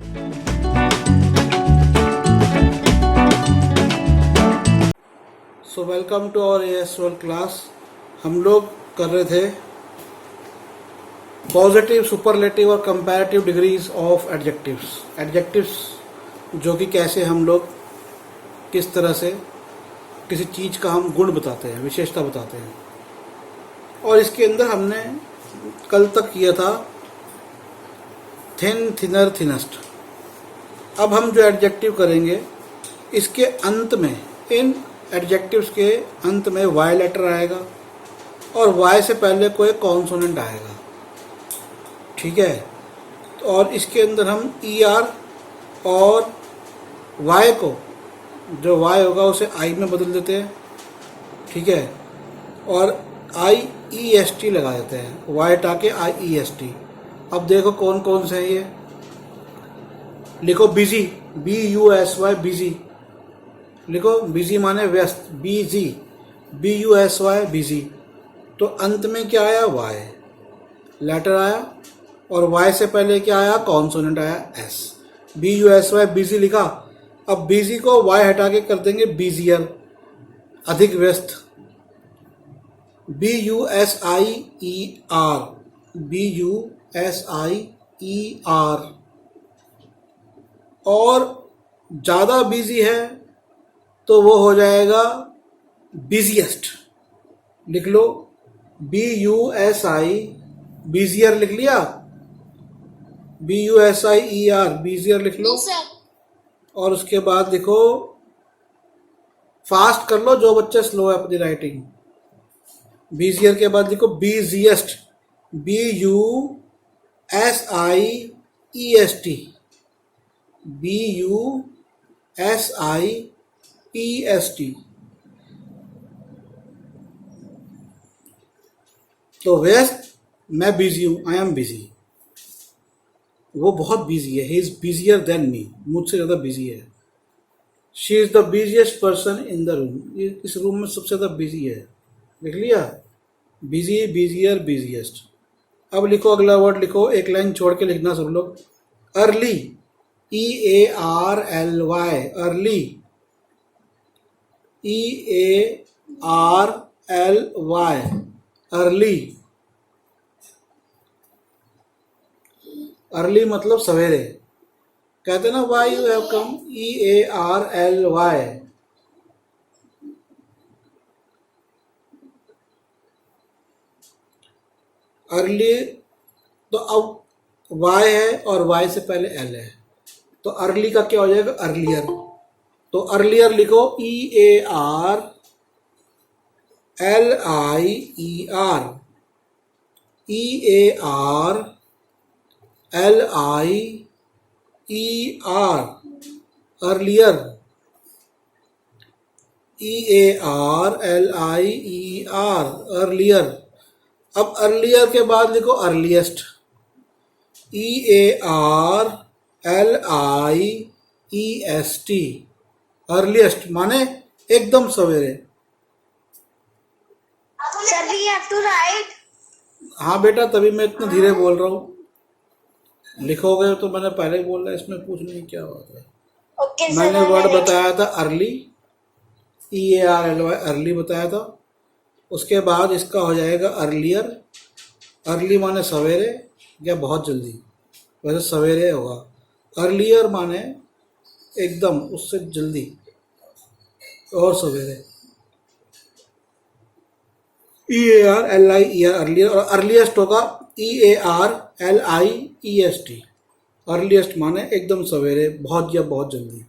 So welcome to our AS1 class. हम लोग कर रहे थे पॉजिटिव, सुपरलेटिव और comparative degrees of adjectives. Adjectives जो कि कैसे हम लोग किस तरह से किसी चीज़ का हम गुण बताते हैं, विशेषता बताते हैं। और इसके अंदर हमने कल तक किया था थिन, थिनर, थिनेस्ट। अब हम जो एडजेक्टिव करेंगे इसके अंत में, इन एडजेक्टिव्स के अंत में वाई लेटर आएगा और वाई से पहले कोई कॉन्सोनेंट आएगा, ठीक है। और इसके अंदर हम ER और वाई को, जो वाई होगा उसे आई में बदल देते हैं, ठीक है। और IEST लगा देते हैं, वाई हटा के IEST। अब देखो कौन कौन से हैं ये। लिखो बिजी, BUSY, बिजी। लिखो बिजी माने व्यस्त, BG, BUSY, बिजी। तो अंत में क्या आया? वाई लेटर आया और वाई से पहले क्या आया? कॉन्सोनेंट आया S। BUSY, बिजी लिखा। अब बिजी को वाई हटा के कर देंगे बिजियर, अधिक व्यस्त। BUSIER, BUSIER। और ज़्यादा बिजी है तो वो हो जाएगा बिजिएस्ट। लिख लो BUSI, बिजियर लिख लिया। BUSIER, बिजियर लिख लो। और उसके बाद लिखो, फास्ट कर लो जो बच्चे स्लो है अपनी राइटिंग। बिजियर के बाद लिखो बिजिएस्ट, BUSIEST, BUSIEST। तो व्यस्त, मैं बिजी हूँ, आई एम बिजी। वो बहुत बिजी है, he is busier than me, मुझसे ज़्यादा बिजी है। She is the busiest person in the room, इस रूम में सबसे ज़्यादा बिजी है। लिख लिया, बिजी, बिजियर, बिजिएस्ट। अब लिखो अगला वर्ड, लिखो एक लाइन छोड़ के लिखना सब लोग। Early, EARLY, early, EARLY, early. Early मतलब सवेरे। कहते ना why you have come, EARLY। Early, तो अब वाई है और वाई से पहले एल है, तो अर्ली का क्या हो जाएगा? अर्लियर। तो अर्लियर लिखो EARLIER, EARLIER, earlier, EARLIER, earlier. अब अर्लियर के बाद लिखो अर्लीस्ट, EARLIEST, अर्लीस्ट माने एकदम सवेरे। Sir, we have to write. हाँ बेटा, तभी मैं इतना धीरे बोल रहा हूँ। लिखोगे तो मैंने पहले ही बोला, इसमें पूछने की क्या बात है। Okay, sir. मैंने वर्ड बताया था अर्ली, EARLY, अर्ली बताया था। उसके बाद इसका हो जाएगा अर्लियर। अर्ली माने सवेरे या बहुत जल्दी, वैसे सवेरे होगा। अर्लियर माने एकदम, उससे जल्दी और सवेरे। EARLIER, earlier. और अर्लीस्ट होगा EARLIEST, अर्लीस्ट माने एकदम सवेरे, बहुत या बहुत जल्दी।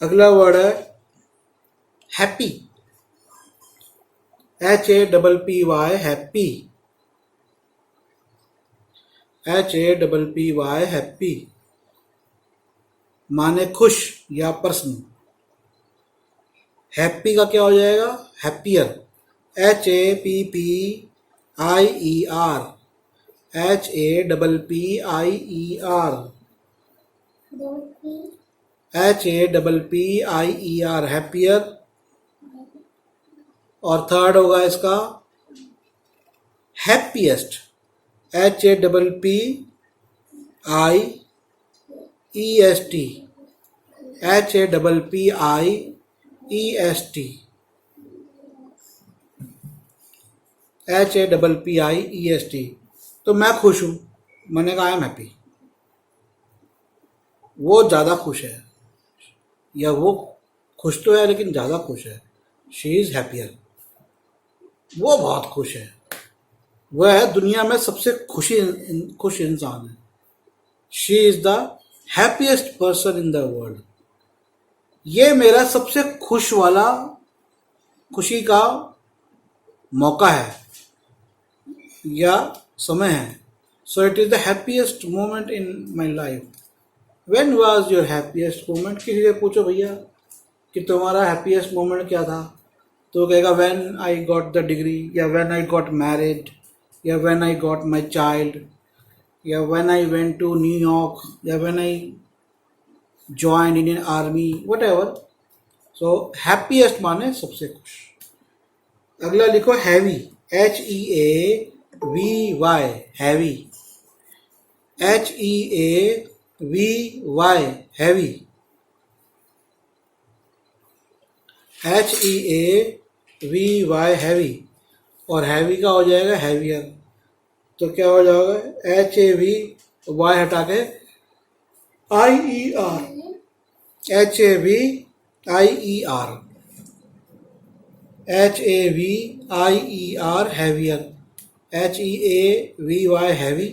अगला वर्ड है happy, HAPPY, happy, HAPPY, happy माने खुश या प्रसन्न। हैप्पी का क्या हो जाएगा? Happier, HAPPIER, HAPPIER, happier. और थर्ड होगा इसका happiest, HAPPIEST, EST, HAPPIEST, HAPPIEST। तो मैं खुश हूँ, मैंने कहा आई एम हैप्पी। वो ज़्यादा खुश है, या वो खुश तो है लेकिन ज़्यादा खुश है, शी इज़ हैप्पियर। वो बहुत खुश है, वह दुनिया में सबसे खुश इंसान है। She is the happiest person in the world. ये मेरा सबसे खुशी का मौका है या समय है। So it is the happiest moment in my life. When was your happiest moment? किसी से पूछो भैया कि तुम्हारा हैप्पीएस्ट मोमेंट क्या था, तो कहेगा when I got the degree, या व्हेन आई गॉट मैरिड, या when I got my child, या when I went to New York, या when I join Indian army, whatever. So happiest माने सबसे खुश। अगला लिखो heavy, HEAVY, heavy, HEAVY, heavy, HEAVY, heavy. और हैवी का हो जाएगा हैवियर। तो क्या हो जाएगा? HAVY हटा के IER, HAVIER, HAVIER, heavier, HEAVY, heavy,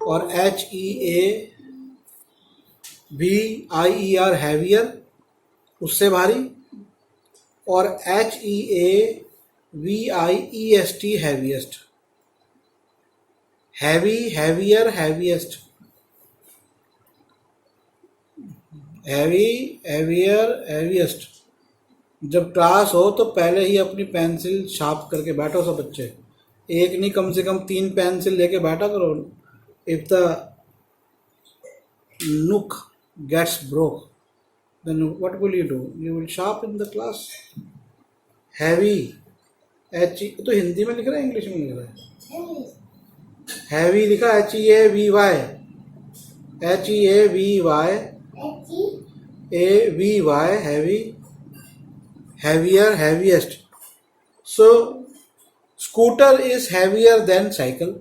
और HEAVIER, हैवियर, उससे भारी, और HEAVIEST, heaviest. Heavy, heavier, heaviest, heavy, heavier, heaviest. जब क्लास हो तो पहले ही अपनी पेंसिल शार्प करके बैठो सब बच्चे। एक नहीं, कम से कम 3 पेंसिल लेके बैठा करो। If the nook gets broke, then what will you do? You will sharpen the class. Heavy, तो हिंदी में लिख रहा है, इंग्लिश में लिख रहा है? हैवी लिखा, HEAVY, HEAVY, heavy, heavier, heaviest. So scooter is heavier than cycle,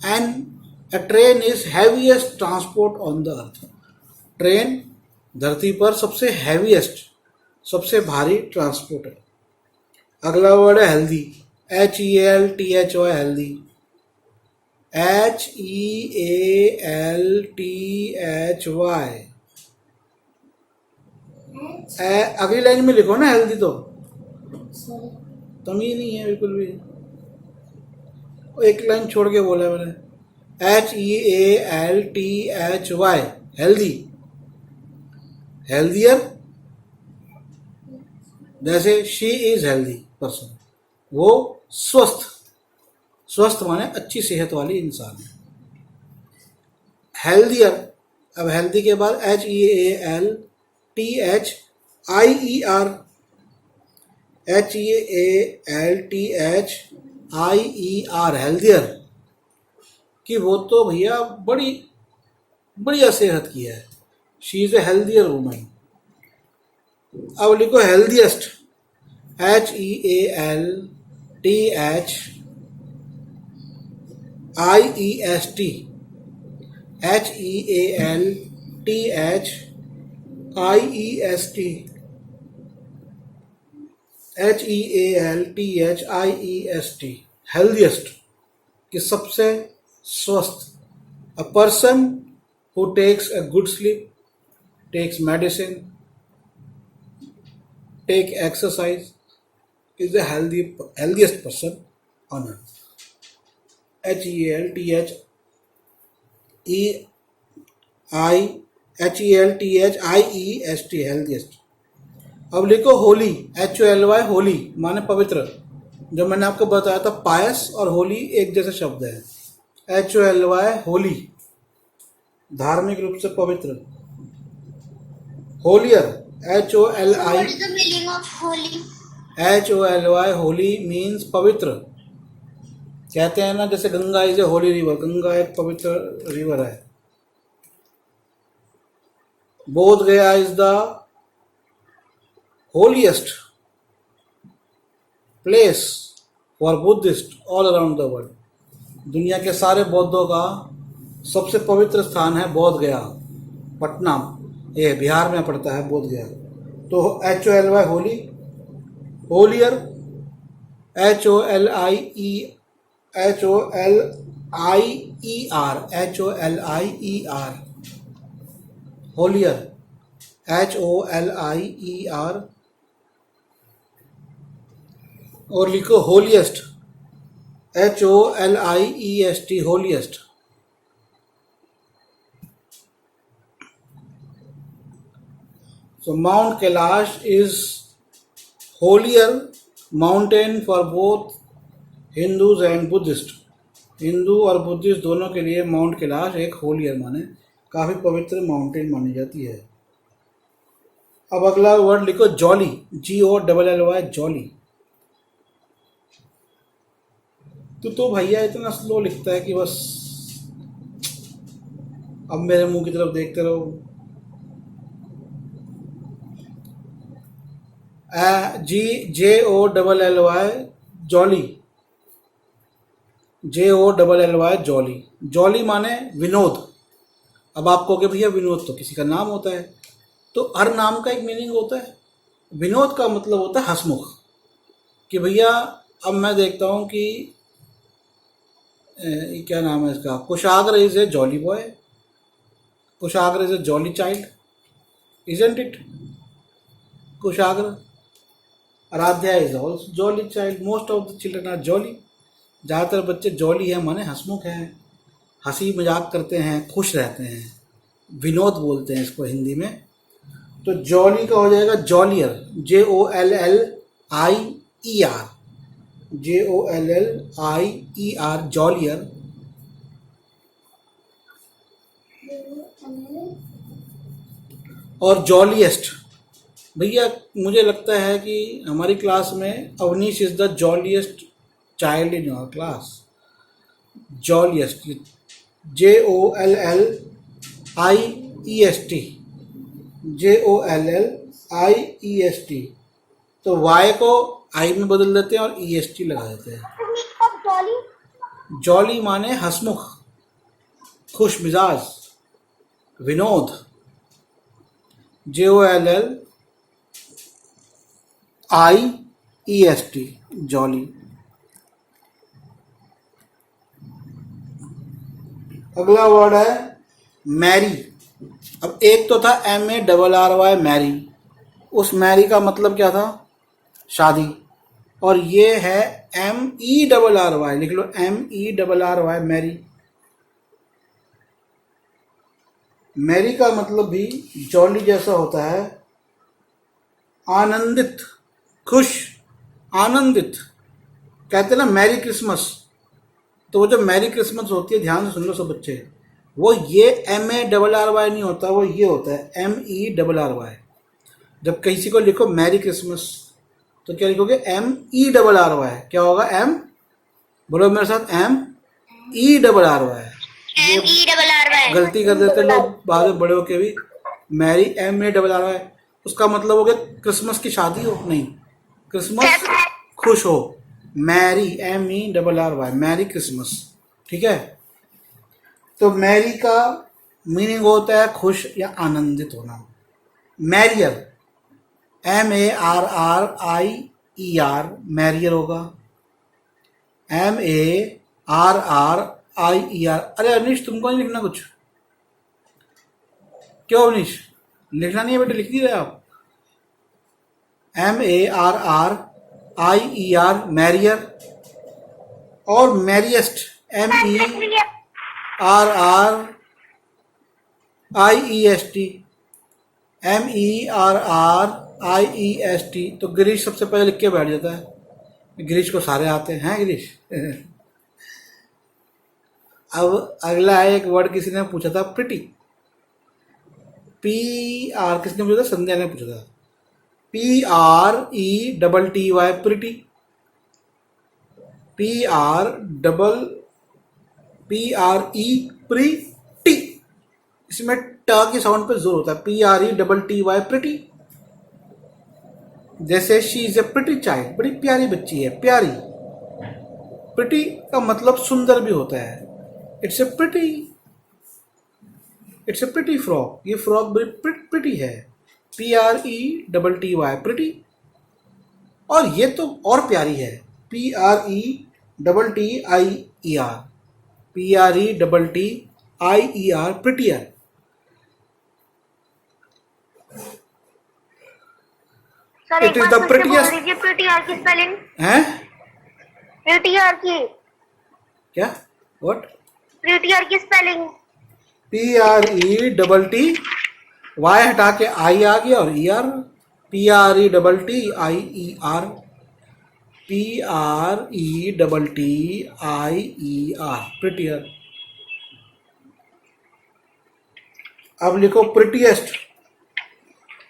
and a train is heaviest transport on the earth. Train धरती पर सबसे हैवीएस्ट, सबसे भारी ट्रांसपोर्ट है। अगला वर्ड है हेल्दी, HEALTHY, हेल्दी, HEALTHY। अगली लाइन में लिखो ना हेल्दी, तो तमीज नहीं है बिल्कुल भी, एक लाइन छोड़ के बोला मैंने। HEALTHY, healthy, healthier. जैसे शी इज हेल्दी पर्सन, वो स्वस्थ, स्वस्थ माने अच्छी सेहत वाली इंसान है। हेल्दियर, अब हेल्दी के बाद HEALTHIER, HEALTHIER, हेल्दियर, कि वो तो भैया बड़ी बढ़िया सेहत की है। She is a healthier woman. अब लिखो हेल्दिएस्ट, HEALTHIEST, HEALTHIEST, हेल्दिएस्ट, कि सबसे स्वस्थ। A person who takes a good sleep, takes medicine, take exercise, is the healthiest person on earth. HEALTHIEST, healthiest. अब लिखो होली, HOLY, होली माने पवित्र। जो मैंने आपको बताया था, पायस और होली एक जैसे शब्द है। HOLY, होली, धार्मिक रूप से पवित्र। Holier, HOLI, What is the meaning of holy? HOLY, Holi means पवित्र। कहते हैं ना, जैसे Ganga is a Holi river, Ganga एक पवित्र रिवर है। बोध गया is the holiest place for Buddhist all around the world. दुनिया के सारे बौद्धों का सबसे पवित्र स्थान है बोध गया, पटना, ये बिहार में पड़ता है बोध गया। तो HOLY Holi, holier, HOLIER, holier, HOLIER, और लिखो holiest, HOLIEST, holiest. So Mount Kailash is holier mountain for both Hindus and Buddhists। Hindu और बुद्धिस्ट दोनों के लिए माउंट कैलाश एक होलियर माने काफ़ी पवित्र माउंटेन मानी जाती है। अब अगला वर्ड लिखो जॉली, JOLLY, जॉली। तो भैया इतना स्लो लिखता है कि बस अब मेरे मुंह की तरफ देखते रहो। JOLLY, jolly, JOLLY, jolly. Jolly माने विनोद। अब आप कहोगे भैया विनोद तो किसी का नाम होता है, तो हर नाम का एक मीनिंग होता है। विनोद का मतलब होता है हंसमुख, कि भैया अब मैं देखता हूँ कि क्या नाम है इसका, Kushagra is a jolly boy, Kushagra is a jolly child, isn't it? Kushagra. Aaradhya is also jolly child, most of the children are jolly. ज़्यादातर बच्चे जॉली हैं माने हंसमुख हैं, हंसी मजाक करते हैं, खुश रहते हैं, विनोद बोलते हैं इसको हिंदी में। तो जॉली का हो जाएगा जॉलियर, JOLLIER, जॉलियर। और जॉलीएस्ट, भैया मुझे लगता है कि हमारी क्लास में Avneesh is the jolliest child in your class. Jolliest, JOLLIEST, तो वाई को आई में बदल देते हैं और EST लगा देते हैं। जॉली माने हंसमुख, खुश मिजाज, विनोद। JOLLIEST, jolly. अगला वर्ड है मैरी। अब एक तो था MARRY, मैरी, उस मैरी का मतलब क्या था? शादी। और ये है MERRY, लिख लो MERRY, मैरी। मैरी का मतलब भी जॉली जैसा होता है, आनंदित, खुश, आनंदित। कहते हैं ना मैरी क्रिसमस, तो वो जो मैरी क्रिसमस होती है, ध्यान से सुन लो सब बच्चे, वो ये MARRY नहीं होता, वो ये होता है MERRY। जब किसी को लिखो मैरी क्रिसमस तो क्या लिखोगे? MERRY। क्या होगा? M, बोलो मेरे साथ, MERRY। ये गलती कर देते लोग बाद में बड़े होके भी, मैरी MARRY, उसका मतलब हो गया क्रिसमस की शादी हो, नहीं, क्रिसमस खुश हो, मैरी MERRY, मैरी क्रिसमस। ठीक है, तो मैरी का मीनिंग होता है खुश या आनंदित होना। मैरियर, MARRIER, मैरियर होगा, MARRIER। अरे अवनीश तुमको नहीं लिखना कुछ? क्यों अवनीश, लिखना नहीं है बेटे? लिख नहीं रहे आप? MARRIER, merrier. और मैरिएस्ट, MERRIEST, तो गिरीश सबसे पहले लिख के बैठ जाता है। गिरीश को सारे आते हैं गिरीश। अब अगला है एक वर्ड, किसी ने पूछा था प्रिटी, PR, किसने पूछा था? संध्या ने पूछा था। PRETTY, pretty, PRE, pretty. इसी इसमें ट की साउंड पे जोर होता है, PRETTY, प्रिटी। जैसे she is A pretty child, बड़ी प्यारी बच्ची है, प्यारी। प्रिटी का मतलब सुंदर भी होता है। It's a pretty, it's a pretty frock, ये फ्रॉक बड़ी प्रिटी है, PRETTY, प्रिटी। और ये तो और प्यारी है, PRETTIER, प्रिटियर। सर It एक is बार the फिर से बोल prettiest- दीजिए प्रीटीआर की स्पेलिंग। हैं? प्रीटीआर की, क्या? व्हाट? प्रीटीआर की स्पेलिंग। PRETTY, वाई हटा के आई आ गया और ER, PRETTIER, PRETTIER, प्रिटियर। अब लिखो प्रिटीएस्ट,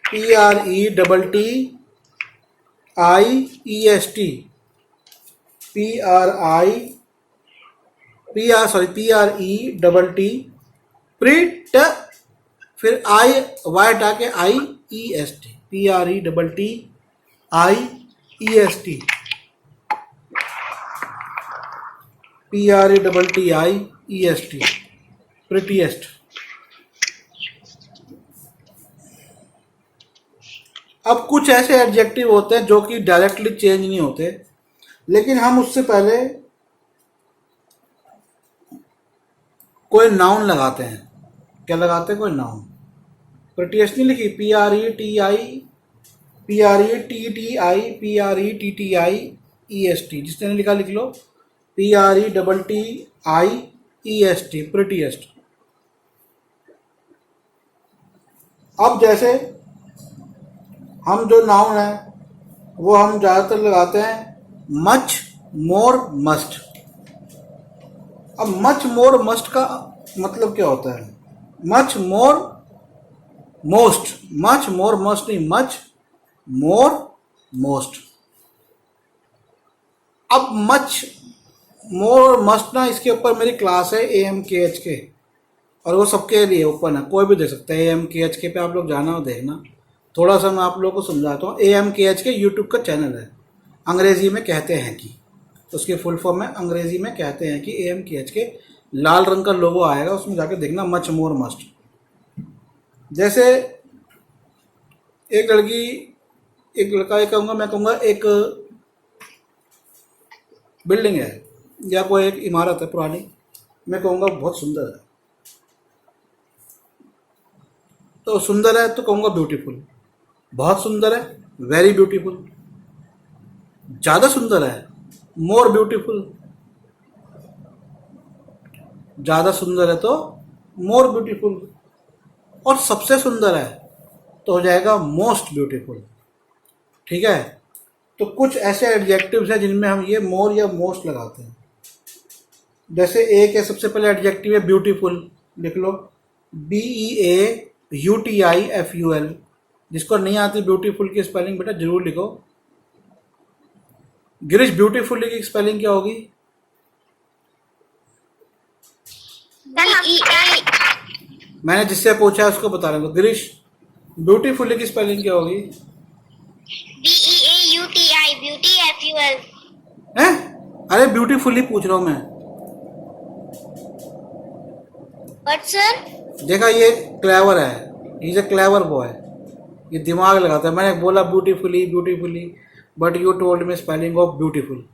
PRETTIEST, PRETT, प्रिट, फिर आई वाई हटा के IEST, PRETTIEST, PRETTIEST, प्रिटीएस्ट। अब कुछ ऐसे एडजेक्टिव होते हैं जो कि डायरेक्टली चेंज नहीं होते, लेकिन हम उससे पहले कोई नाउन लगाते हैं। क्या लगाते हैं? कोई नाउन। प्रिटीएस्ट नहीं लिखी, PRETTIEST, जिसने नहीं लिखा लिख लो, PRETTIEST, प्रिटीएस्ट। अब जैसे हम जो नाउन है वो हम ज़्यादातर लगाते हैं मच, मोर, मस्ट। अब मच, मोर, मस्ट का मतलब क्या होता है? मच, मोर, मोस्ट। मच, मोर, मस्ट नहीं, मच, मोर, मोस्ट। अब मच, मोर, मस्ट ना, इसके ऊपर मेरी क्लास है AMKHK, और वो सबके लिए ओपन है, कोई भी देख सकता है। AMKHK पे आप लोग जाना और देखना। थोड़ा सा मैं आप लोगों को समझाता हूँ। AMKHK यूट्यूब का चैनल है, अंग्रेजी में कहते हैं कि, उसकी फुल फॉर्म में अंग्रेजी में कहते हैं कि AMKHK, लाल रंग का लोगो आएगा, उसमें जाके देखना, मच, मोर, मस्ट। जैसे एक लड़की, एक लड़का, एक कहूँगा, मैं कहूँगा एक बिल्डिंग है या कोई एक इमारत है पुरानी, मैं कहूँगा बहुत सुंदर है। तो सुंदर है तो कहूँगा ब्यूटीफुल। बहुत सुंदर है, वेरी ब्यूटीफुल। ज़्यादा सुंदर है, मोर ब्यूटीफुल। ज़्यादा सुंदर है तो मोर ब्यूटीफुल। और सबसे सुंदर है तो हो जाएगा मोस्ट ब्यूटीफुल। ठीक है? तो कुछ ऐसे एडजेक्टिव्स हैं जिनमें हम ये मोर या मोस्ट लगाते हैं। जैसे एक है, सबसे पहले एडजेक्टिव है ब्यूटीफुल, लिख लो, BEAUTIFUL। जिसको नहीं आती ब्यूटीफुल की स्पेलिंग बेटा जरूर लिखो। गिरीश, ब्यूटीफुल की स्पेलिंग क्या होगी? मैंने जिससे पूछा है उसको बता रहा हूँ। गिरीश, ब्यूटीफुल की स्पेलिंग क्या होगी? BEAUTI, beauty FUL। हैं? अरे ब्यूटीफुली पूछ रहा हूँ मैं। बट सर, देखा, ये क्लेवर है, इज ए क्लेवर बॉय, ये दिमाग लगाता है। मैंने बोला beautifully beautifully, but you told me spelling of beautiful.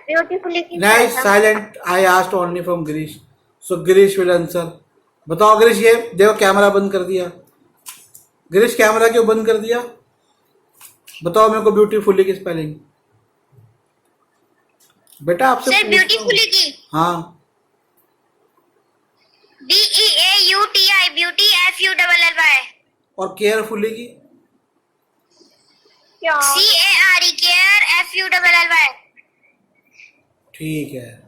Beautifully की नहीं, silent, I asked only from Girish, so Girish will answer. बताओ गिरीश, ये देखो कैमरा बंद कर दिया। गिरीश, कैमरा क्यों बंद कर दिया? बताओ मेरे को ब्यूटीफुली की स्पेलिंग। बेटा आपसे सर पूछता हूँ। ब्यूटीफुली की हाँ, BEAUTI, ब्यूटी FULLY। और केयरफुली की? CARE, care FULLY। ठीक है,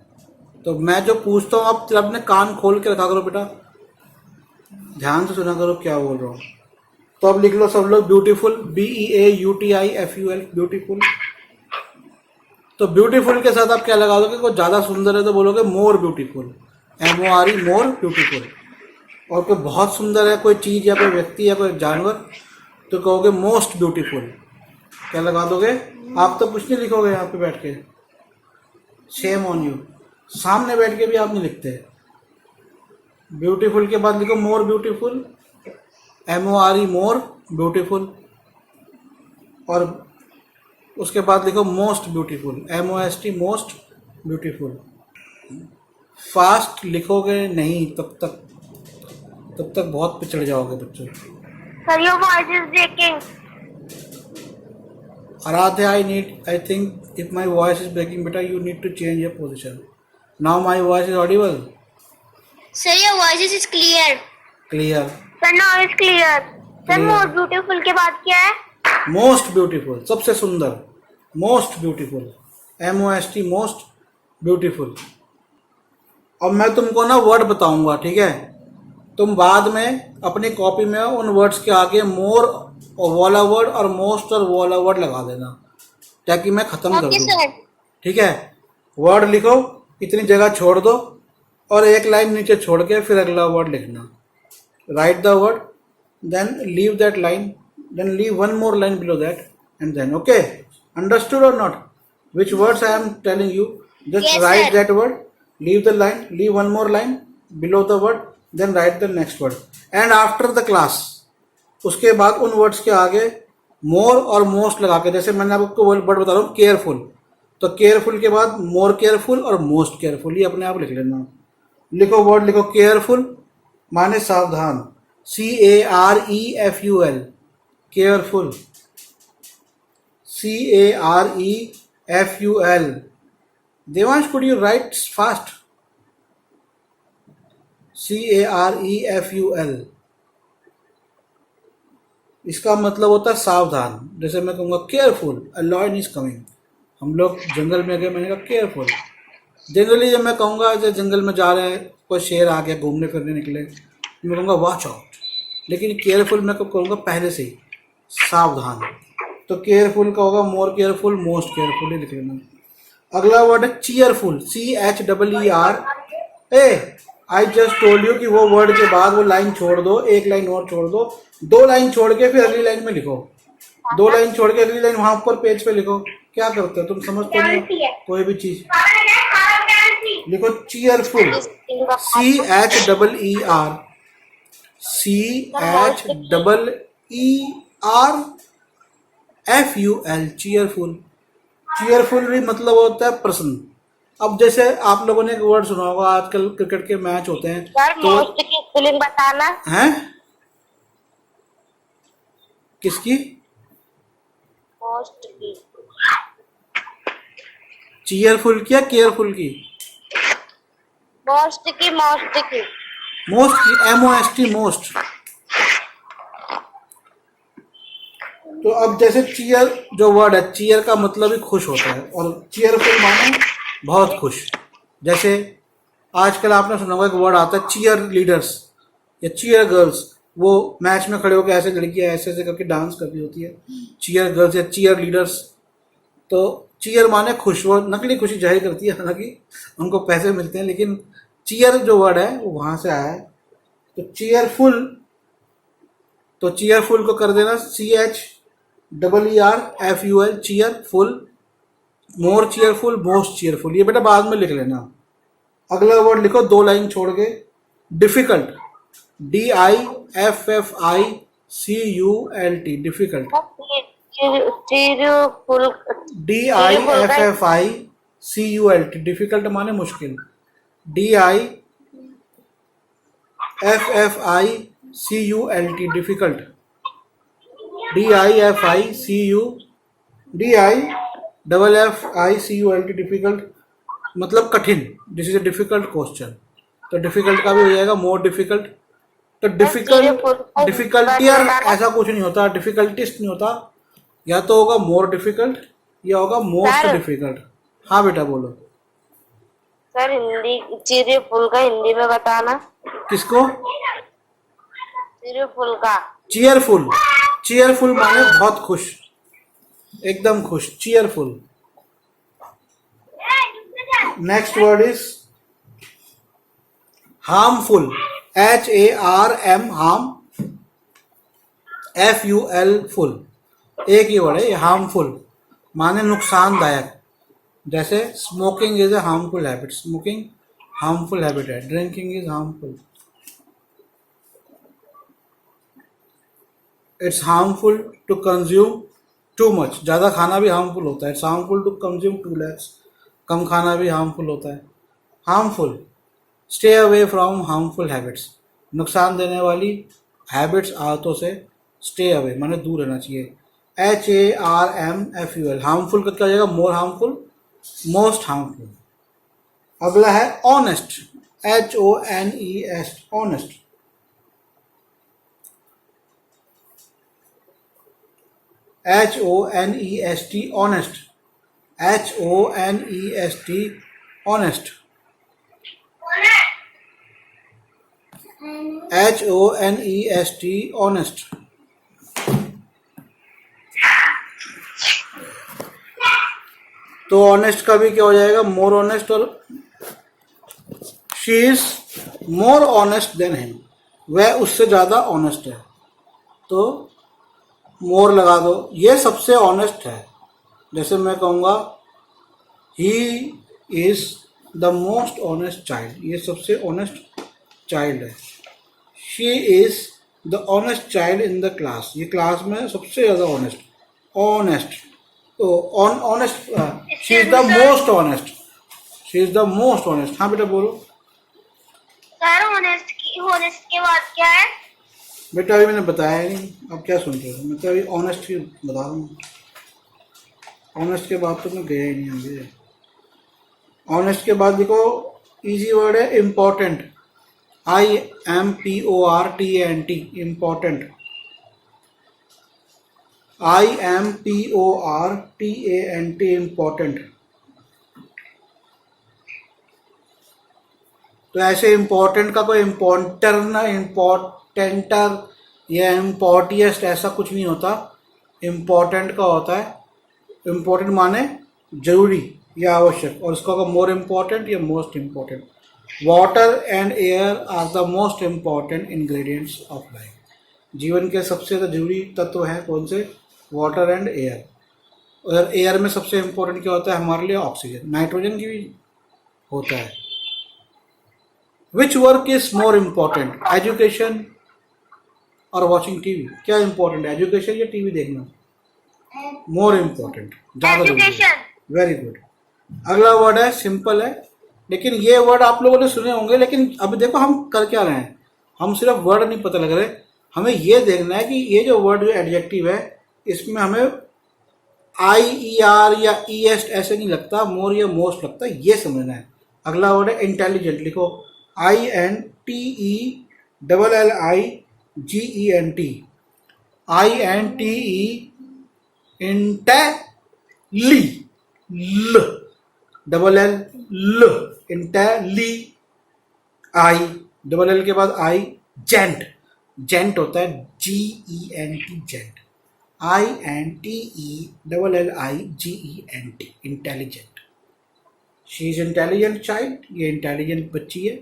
तो मैं जो पूछता हूँ आप अपने कान खोल के रखा करो बेटा, ध्यान से सुना करो क्या बोल रहा हूँ। तो अब लिख लो सब लोग ब्यूटीफुल, BEAUTIFUL, ब्यूटीफुल। तो ब्यूटीफुल के साथ आप क्या लगा दोगे? कोई ज़्यादा सुंदर है तो बोलोगे more beautiful, MORE more beautiful. और कोई बहुत सुंदर है, कोई चीज़ या कोई व्यक्ति या कोई जानवर, तो कहोगे मोस्ट ब्यूटीफुल। क्या लगा दोगे? आप तो कुछ नहीं लिखोगे यहाँ पे बैठ के, शेम ऑन यू। सामने बैठ के भी आप नहीं लिखते। ब्यूटीफुल के बाद लिखो more beautiful, MORE more beautiful, और उसके बाद लिखो most beautiful, MOST most beautiful. Fast लिखोगे नहीं तब तक बहुत पिछड़ जाओगे बच्चों। Sir, your voice is breaking. Aradhya, I think if my voice is breaking, beta, you need to change your position. Now my voice is audible. Sir, your voice is clear. Clear. Sir, now it's clear. Sir, Clear. more beautiful के बाद क्या है? Most beautiful, सबसे सुंदर, most beautiful, MOST most beautiful। अब मैं तुमको ना वर्ड बताऊंगा, ठीक है? तुम बाद में अपनी कॉपी में उन वर्ड्स के आगे मोर और वाला वर्ड और मोस्ट और वाला वर्ड लगा देना, ताकि मैं ख़त्म कर Okay, दूँ। sir. ठीक है? वर्ड लिखो, इतनी जगह छोड़ दो, और एक लाइन नीचे छोड़ के फिर अगला वर्ड लिखना। Write the word, then leave that line, then leave one more line below that, and then okay, understood or not? Which words I am telling you, just Yes, write sir. that word, leave the line, leave one more line below the word, then write the next word, and after the class, उसके बाद उन words के आगे मोर और most लगा के, जैसे मैंने आपको वर्ड बता रहा हूँ केयरफुल, तो केयरफुल के बाद मोर केयरफुल और मोस्ट केयरफुल, ये अपने आप लिख लेना। लिखो वर्ड, लिखो केयरफुल माने सावधान, CAREFUL, careful, CAREFUL। Devansh, could you write fast? CAREFUL, इसका मतलब होता है सावधान। जैसे मैं कहूँगा careful, a lion is coming. हम लोग जंगल में गए, मैंने कहा केयरफुल। जनरली जब मैं कहूँगा जैसे जंगल में जा रहे हैं, कोई शेर आ गया, घूमने फिरने निकले, मैं कहूँगा वॉच आउट। लेकिन केयरफुल मैं कब कहूँगा? पहले से ही, सावधान। तो केयरफुल का होगा मोर केयरफुल, मोस्ट केयरफुल, ही लिख लेना। अगला वर्ड है cheerful, CHEER। I just told you कि वो वर्ड के बाद वो लाइन छोड़ दो, एक लाइन और छोड़ दो, दो लाइन छोड़ के फिर अगली लाइन में लिखो, दो लाइन छोड़ के अगली लाइन वहां पर पेज पे लिखो। क्या करते हो तुम? समझते नहीं हो कोई भी चीज। लिखो चीयरफुल, CHEERFUL, चीयरफुल। चीयरफुल भी मतलब होता है प्रसन्न। अब जैसे आप लोगों ने एक वर्ड सुना होगा, आजकल क्रिकेट के मैच होते हैं Sir, तो most की स्पेलिंग बताना। हैं, किसकी? Most की। चीयरफुल की या केयरफुल की? Most की, most की। मोस्ट की, MOST मोस्ट। तो अब जैसे चीयर जो वर्ड है, चीयर का मतलब ही खुश होता है, और चीयरफुल माने बहुत खुश। जैसे आजकल आपने सुना होगा एक वर्ड आता है चीयर लीडर्स या चीयर गर्ल्स। वो मैच में खड़े होकर ऐसे लड़कियां ऐसे ऐसे करके डांस कर रही होती है, चीयर गर्ल्स या चीयर लीडर्स। तो चीयर माने खुश, वो नकली खुशी जाहिर करती है, हालांकि उनको पैसे मिलते हैं, लेकिन चीयर जो वर्ड है वो वहां से आया है। तो चीयरफुल, तो चीयरफुल को कर देना CHEERFUL, चीयरफुल, मोर चीयरफुल, मोस्ट चीयरफुल। ये बेटा बाद में लिख लेना। अगला वर्ड लिखो दो लाइन छोड़ के, difficult, DIFFICULT, difficult, DIFFICULT, difficult माने मुश्किल, DIFFICULT, डिफिकल्ट, DIFFICULT, डिफिकल्ट मतलब कठिन। This is a difficult question, तो डिफिकल्ट का भी हो जाएगा मोर डिफिकल्ट। तो डिफिकल्टियर ऐसा कुछ नहीं होता, डिफिकल्टिस्ट नहीं होता, या तो होगा मोर डिफिकल्ट या होगा मोस्ट डिफिकल्ट। हाँ बेटा बोलो। सर हिंदी चीयरफुल का हिंदी में बताना। किसको? चीयरफुल का। चीयरफुल, चीयरफुल माने बहुत खुश, एकदम खुश, cheerful. Next word is harmful, HARM, harm, FUL, ful, एक ही वर्ड है ये, हार्मफुल माने नुकसानदायक। जैसे smoking is a harmful habit, smoking harmful habit है, drinking is harmful, it's harmful to consume too much, ज़्यादा खाना भी हार्मफुल होता है, it's harmful to consume too less, कम खाना भी हार्मफुल होता है। Harmful, stay away from harmful habits, नुकसान देने वाली हैबिट्स, आदतों से स्टे अवे माने दूर रहना चाहिए। HARMFUL, हार्मफुल का क्या हो जाएगा, मोर हार्मफुल, मोस्ट हार्मफुल। अगला है honest, HONEST, honest, HONEST, honest, HONEST, honest, HONEST, honest. तो ऑनेस्ट का भी क्या हो जाएगा, मोर ऑनेस्ट, और she is more honest than him, वह उससे ज़्यादा ऑनेस्ट है, तो मोर लगा दो, ये सबसे ऑनेस्ट है। जैसे मैं कहूँगा he is the most honest child, ये सबसे ऑनेस्ट चाइल्ड है। She is the honest child in the class, ये क्लास में सबसे ज़्यादा ऑनेस्ट, ऑनेस्ट, तो honest, she is the most honest, she is the most honest. हाँ बेटा बोलो। सर होनेस्ट के बाद क्या है? बेटा अभी मैंने बताया ही नहीं, अब क्या सुन रहे हो, मैं तो अभी ऑनेस्ट ही बता रहा हूँ, ऑनेस्ट के बाद तो मैं गया ही नहीं आगे। ऑनेस्ट के बाद देखो इजी वर्ड है important, IMPORTANT, important, IMPORTANT, important. तो ऐसे इम्पोर्टेंट का कोई इम्पोर्टर ना, इम्पोर्टेंटर या इम्पोर्टिएस्ट ऐसा कुछ नहीं होता, इम्पोर्टेंट का होता है, इम्पोर्टेंट माने जरूरी या आवश्यक, और उसका होगा मोर इम्पोर्टेंट या most important. Water and air are the most important ingredients of life, जीवन के सबसे ज़्यादा जरूरी तत्व हैं कौन से, वाटर एंड एयर। और एयर में सबसे इम्पोर्टेंट क्या होता है हमारे लिए, ऑक्सीजन, नाइट्रोजन की भी होता है। Which work is more important, education और वॉचिंग टीवी, क्या इम्पोर्टेंट है, एजुकेशन या टीवी देखना, मोर इम्पोर्टेंट, ज़्यादा जरूरी, वेरी गुड। अगला वर्ड है सिंपल है, लेकिन ये वर्ड आप लोगों ने सुने होंगे, लेकिन अभी देखो हम कर क्या रहे हैं, हम सिर्फ वर्ड नहीं पता लग रहे, हमें ये देखना है कि ये जो वर्ड जो एडजेक्टिव है इसमें हमें IER या EST ऐसे नहीं लगता, मोर या मोस्ट लगता है, ये समझना है। अगला वर्ड है इंटेलिजेंट, लिखो INTELLIGENT, इंटेली, डबल एल ल, इंटेली, आई, डबल एल के बाद आई, जेंट, जेंट होता है GENT, gent, INTELLIGENT, intelligent. She is intelligent child, ये इंटेलिजेंट बच्ची है।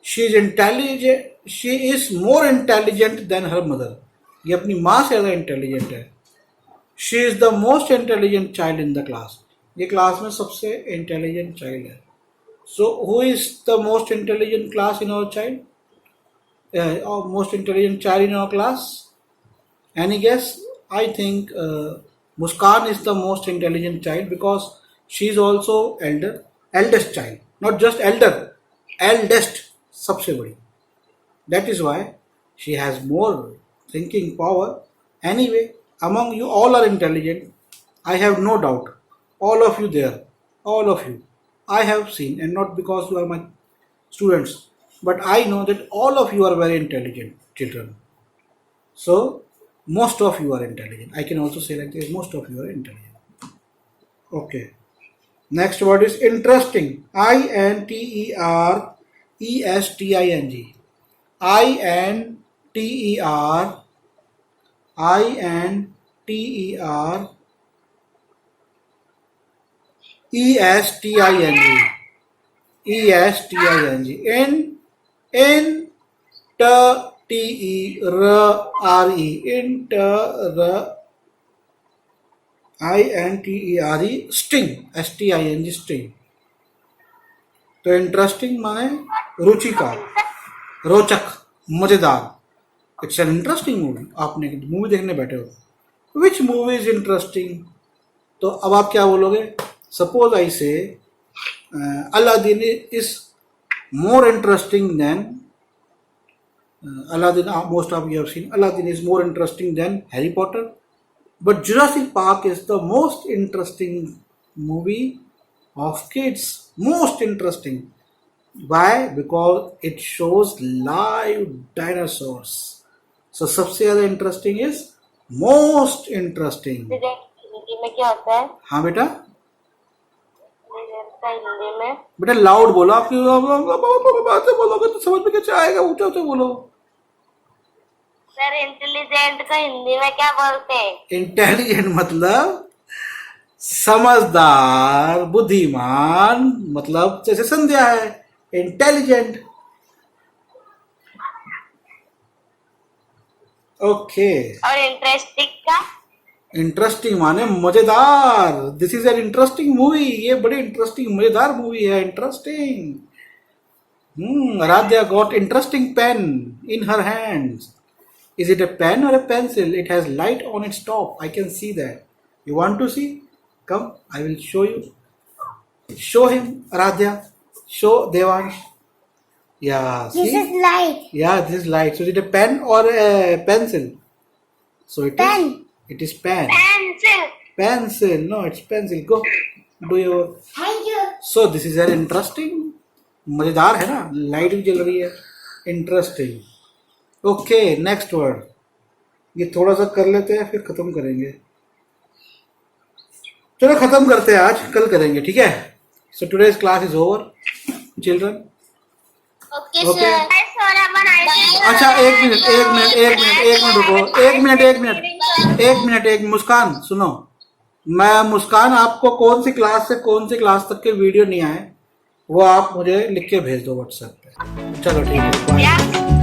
She is intelligent, she is more intelligent than her mother, ये अपनी माँ से ज़्यादा इंटेलिजेंट है। She is the most intelligent child in the class, ये क्लास में सबसे इंटेलिजेंट चाइल्ड है। So who is the most intelligent class in our child, most intelligent child in our class, any guess? I think Muskan is the most intelligent child because she is also eldest child, not just elder, eldest, सबसे बड़ी, that is why she has more thinking power. Anyway, among you all are intelligent, I have no doubt, all of you there, all of you I have seen, and not because you are my students, but I know that all of you are very intelligent children. So most of you are intelligent, I can also say like this, most of you are intelligent. Okay, next word is interesting, INTERESTING, INTERESTING, ESTING, INTERE, sting, STING, sting. तो interesting माने रुचिकर, रोचक, मजेदार। It's an interesting movie. आपने movie देखने बैठे हो, which movie is interesting, तो अब आप क्या बोलोगे? Suppose I say Aladdin is more interesting than Aladdin. Most of you have seen Aladdin is more interesting than Harry Potter, but Jurassic Park is the most interesting movie of kids. Most interesting. Why? Because it shows live dinosaurs. So सबसे ज़्यादा interesting is most interesting. Hindi में क्या होता है? हाँ बेटा, हिंदी में बेटा लाउड बोलो। आप बातें बोलोगे तो समझ में कैसे आएगा? ऊंचे ऊंचे बोलो। सर इंटेलिजेंट का हिंदी में क्या बोलते हैं? इंटेलिजेंट मतलब समझदार, बुद्धिमान, मतलब जैसे संध्या है, इंटेलिजेंट। ओके। और इंटरेस्टिंग का? इंटरेस्टिंग माने मजेदार। This is an interesting movie. ये बड़ी इंटरेस्टिंग मजेदार मूवी है। Interesting. Aaradhya got interesting pen in her hands. Is it a pen or a pencil? It has light on its top. I can see that. You want to see? Come, I will show you. Show him, Aradhya. Show Devansh. Yeah. This see? is light. Yeah, this is light. So is it a pen or a pencil? So it Pen. It is pen. Pencil. Pencil. No, it's pencil. Go. Do your. Thank you. So this is an interesting. मजेदार है ना? Light भी जल रही है। Interesting. Okay, next word. ये थोड़ा सा कर लेते हैं फिर खत्म करेंगे। चलो खत्म करते हैं, आज कल करेंगे, ठीक है? So today's class is over children. Okay Okay. Sir. अच्छा एक मिनट रुको। एक मुस्कान सुनो। मैं मुस्कान आपको कौन सी क्लास से कौन सी क्लास तक के वीडियो नहीं आए वो आप मुझे लिख के भेज दो व्हाट्सएप पे। चलो ठीक है, बाय।